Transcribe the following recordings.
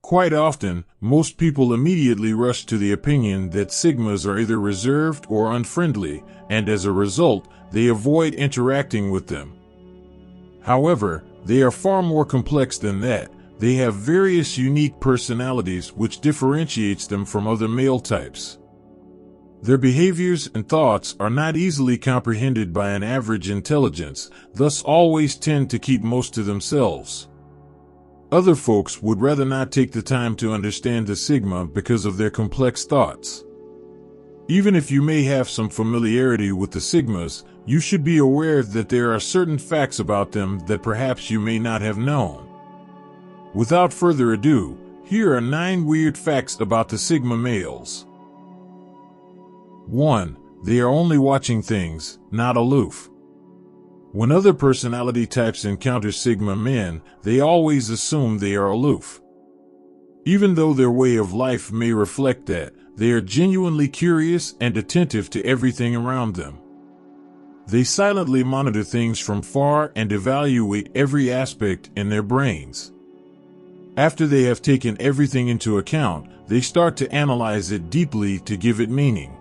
Quite often, most people immediately rush to the opinion that Sigmas are either reserved or unfriendly, and as a result, they avoid interacting with them. However, they are far more complex than that. They have various unique personalities which differentiates them from other male types. Their behaviors and thoughts are not easily comprehended by an average intelligence, thus always tend to keep most to themselves. Other folks would rather not take the time to understand the Sigma because of their complex thoughts. Even if you may have some familiarity with the Sigmas, you should be aware that there are certain facts about them that perhaps you may not have known. Without further ado, here are 9 weird facts about the Sigma males. 1. They are only watching things, not aloof. When other personality types encounter Sigma men, they always assume they are aloof. Even though their way of life may reflect that, they are genuinely curious and attentive to everything around them. They silently monitor things from far and evaluate every aspect in their brains. After they have taken everything into account, they start to analyze it deeply to give it meaning.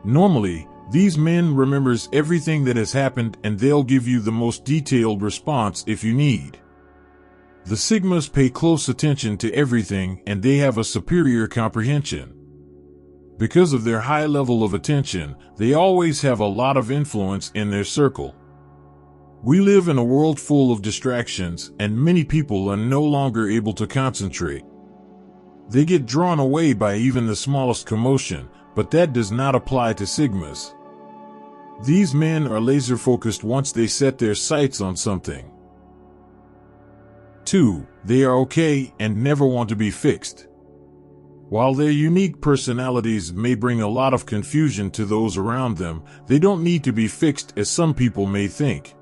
Normally, these men remembers everything that has happened and they'll give you the most detailed response if you need. The Sigmas pay close attention to everything and they have a superior comprehension. Because of their high level of attention, they always have a lot of influence in their circle. We live in a world full of distractions and many people are no longer able to concentrate. They get drawn away by even the smallest commotion, but that does not apply to Sigmas. These men are laser focused once they set their sights on something. 2. They are okay and never want to be fixed. While their unique personalities may bring a lot of confusion to those around them, they don't need to be fixed as some people may think.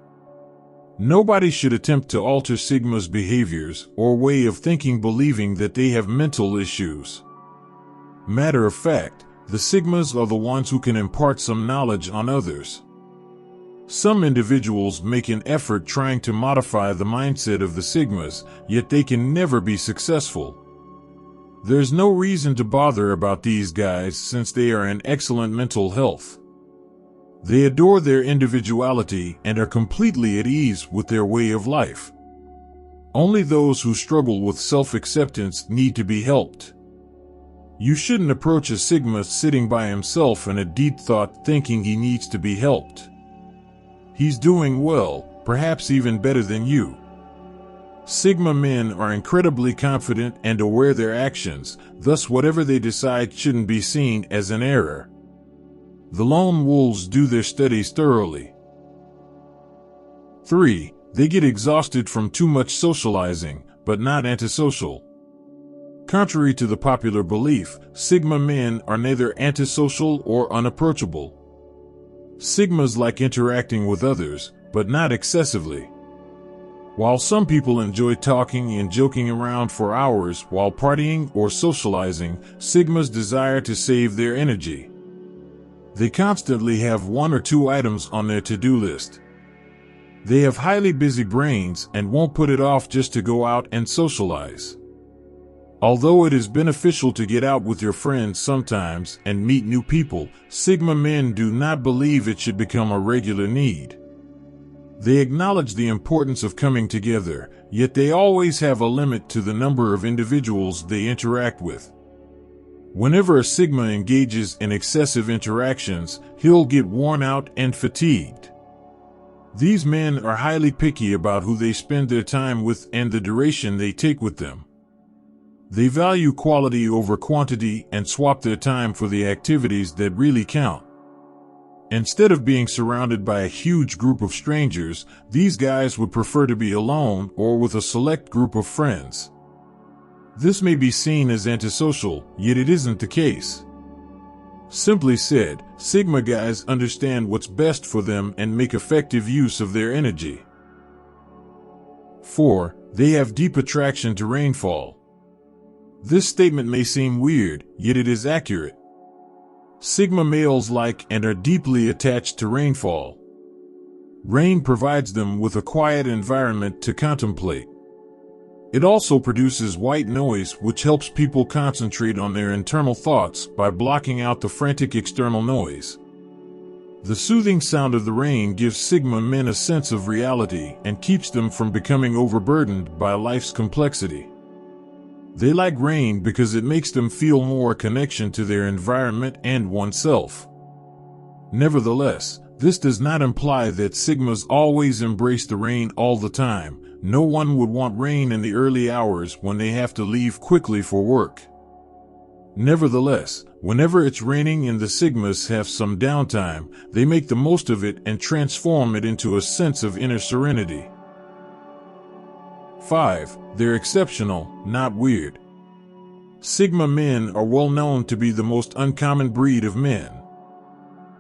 Nobody should attempt to alter Sigma's behaviors or way of thinking believing that they have mental issues. Matter of fact, the Sigmas are the ones who can impart some knowledge on others. Some individuals make an effort trying to modify the mindset of the Sigmas, yet they can never be successful. There's no reason to bother about these guys since they are in excellent mental health. They adore their individuality and are completely at ease with their way of life. Only those who struggle with self-acceptance need to be helped. You shouldn't approach a Sigma sitting by himself in a deep thought thinking he needs to be helped. He's doing well, perhaps even better than you. Sigma men are incredibly confident and aware of their actions, thus whatever they decide shouldn't be seen as an error. The lone wolves do their studies thoroughly. 3. They get exhausted from too much socializing, but not antisocial. Contrary to the popular belief, Sigma men are neither antisocial or unapproachable. Sigmas like interacting with others, but not excessively. While some people enjoy talking and joking around for hours while partying or socializing, Sigmas desire to save their energy. They constantly have 1 or 2 items on their to-do list. They have highly busy brains and won't put it off just to go out and socialize. Although it is beneficial to get out with your friends sometimes and meet new people, Sigma men do not believe it should become a regular need. They acknowledge the importance of coming together, yet they always have a limit to the number of individuals they interact with. Whenever a Sigma engages in excessive interactions, he'll get worn out and fatigued. These men are highly picky about who they spend their time with and the duration they take with them. They value quality over quantity and swap their time for the activities that really count. Instead of being surrounded by a huge group of strangers, these guys would prefer to be alone or with a select group of friends. This may be seen as antisocial, yet it isn't the case. Simply said, Sigma guys understand what's best for them and make effective use of their energy. 4. They have deep attraction to rainfall. This statement may seem weird, yet it is accurate. Sigma males like and are deeply attached to rainfall. Rain provides them with a quiet environment to contemplate. It also produces white noise, which helps people concentrate on their internal thoughts by blocking out the frantic external noise. The soothing sound of the rain gives Sigma men a sense of reality and keeps them from becoming overburdened by life's complexity. They like rain because it makes them feel more connection to their environment and oneself. Nevertheless, this does not imply that Sigmas always embrace the rain all the time. No one would want rain in the early hours when they have to leave quickly for work. Nevertheless, whenever it's raining and the Sigmas have some downtime, they make the most of it and transform it into a sense of inner serenity. 5. They're exceptional, not weird. Sigma men are well known to be the most uncommon breed of men.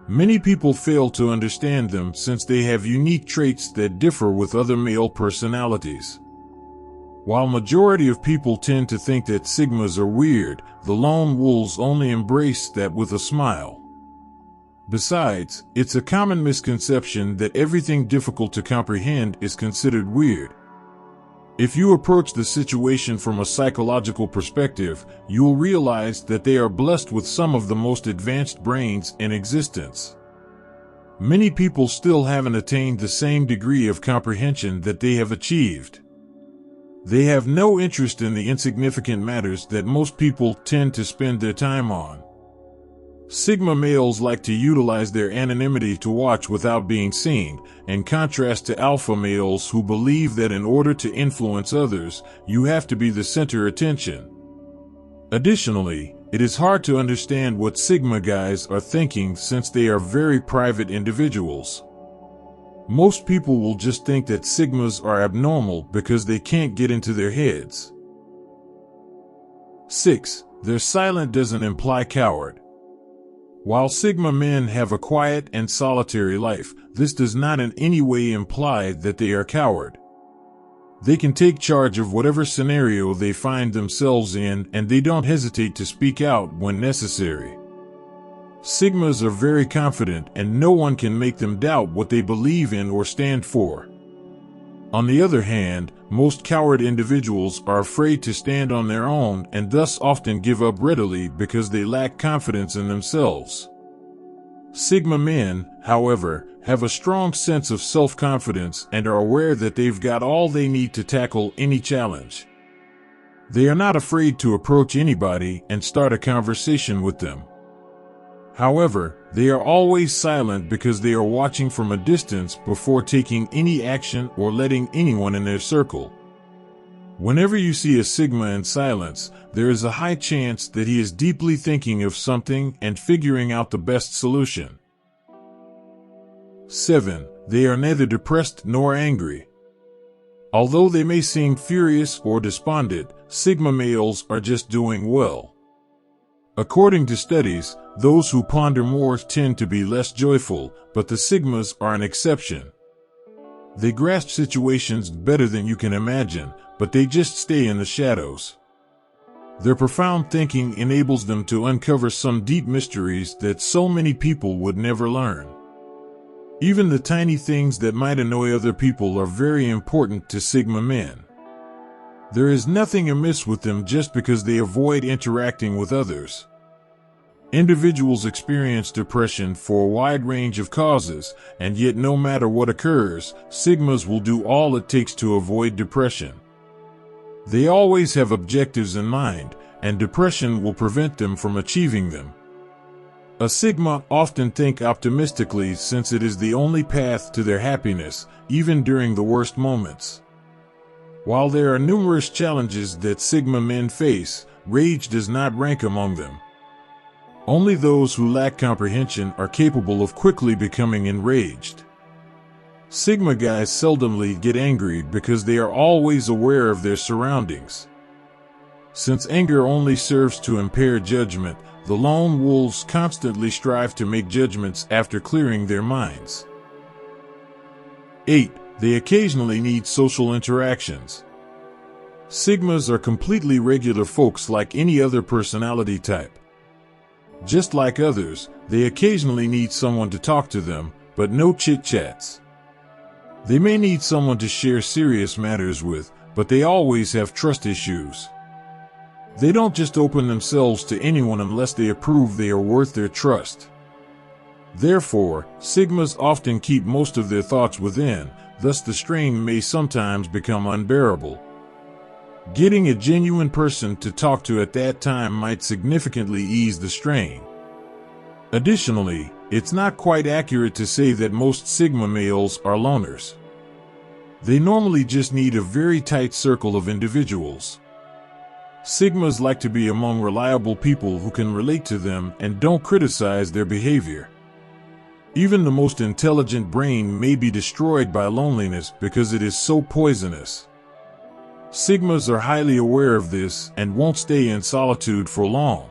Many people fail to understand them since they have unique traits that differ with other male personalities. While majority of people tend to think that Sigmas are weird, the lone wolves only embrace that with a smile. Besides, it's a common misconception that everything difficult to comprehend is considered weird. If you approach the situation from a psychological perspective, you will realize that they are blessed with some of the most advanced brains in existence. Many people still haven't attained the same degree of comprehension that they have achieved. They have no interest in the insignificant matters that most people tend to spend their time on. Sigma males like to utilize their anonymity to watch without being seen, in contrast to alpha males who believe that in order to influence others, you have to be the center of attention. Additionally, it is hard to understand what Sigma guys are thinking since they are very private individuals. Most people will just think that Sigmas are abnormal because they can't get into their heads. 6. They're silent doesn't imply coward. While Sigma men have a quiet and solitary life, this does not in any way imply that they are coward. They can take charge of whatever scenario they find themselves in, and they don't hesitate to speak out when necessary. Sigmas are very confident, and no one can make them doubt what they believe in or stand for. On the other hand, most coward individuals are afraid to stand on their own and thus often give up readily because they lack confidence in themselves. Sigma men, however, have a strong sense of self-confidence and are aware that they've got all they need to tackle any challenge. They are not afraid to approach anybody and start a conversation with them. However, they are always silent because they are watching from a distance before taking any action or letting anyone in their circle. Whenever you see a Sigma in silence, there is a high chance that he is deeply thinking of something and figuring out the best solution. 7. They are neither depressed nor angry. Although they may seem furious or despondent, Sigma males are just doing well. According to studies, those who ponder more tend to be less joyful, but the Sigmas are an exception. They grasp situations better than you can imagine, but they just stay in the shadows. Their profound thinking enables them to uncover some deep mysteries that so many people would never learn. Even the tiny things that might annoy other people are very important to Sigma men. There is nothing amiss with them just because they avoid interacting with others. Individuals experience depression for a wide range of causes, and yet no matter what occurs, Sigmas will do all it takes to avoid depression. They always have objectives in mind, and depression will prevent them from achieving them. A Sigma often think optimistically since it is the only path to their happiness, even during the worst moments. While there are numerous challenges that Sigma men face, rage does not rank among them. Only those who lack comprehension are capable of quickly becoming enraged. Sigma guys seldomly get angry because they are always aware of their surroundings. Since anger only serves to impair judgment, the lone wolves constantly strive to make judgments after clearing their minds. 8. They occasionally need social interactions. Sigmas are completely regular folks like any other personality type. Just like others, they occasionally need someone to talk to them, but no chit-chats. They may need someone to share serious matters with, but they always have trust issues. They don't just open themselves to anyone unless they approve they are worth their trust. Therefore, Sigmas often keep most of their thoughts within, thus the strain may sometimes become unbearable. Getting a genuine person to talk to at that time might significantly ease the strain. Additionally, it's not quite accurate to say that most Sigma males are loners. They normally just need a very tight circle of individuals. Sigmas like to be among reliable people who can relate to them and don't criticize their behavior. Even the most intelligent brain may be destroyed by loneliness because it is so poisonous. Sigmas are highly aware of this and won't stay in solitude for long.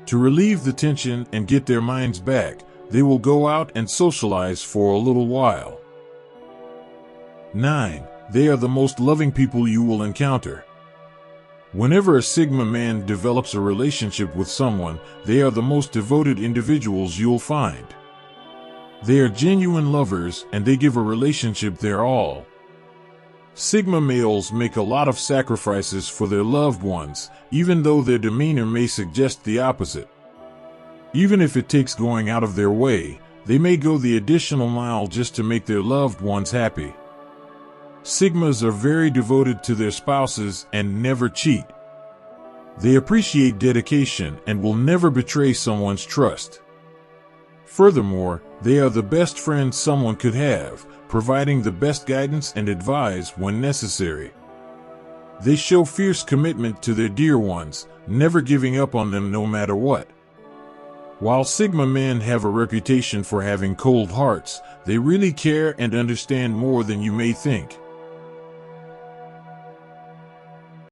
To relieve the tension and get their minds back, they will go out and socialize for a little while. 9. They are the most loving people you will encounter. Whenever a Sigma man develops a relationship with someone, they are the most devoted individuals you'll find. They are genuine lovers and they give a relationship their all. Sigma males make a lot of sacrifices for their loved ones, even though their demeanor may suggest the opposite. Even if it takes going out of their way, they may go the additional mile just to make their loved ones happy. Sigmas are very devoted to their spouses and never cheat. They appreciate dedication and will never betray someone's trust. Furthermore, they are the best friends someone could have, providing the best guidance and advice when necessary. They show fierce commitment to their dear ones, never giving up on them no matter what. While Sigma men have a reputation for having cold hearts, they really care and understand more than you may think.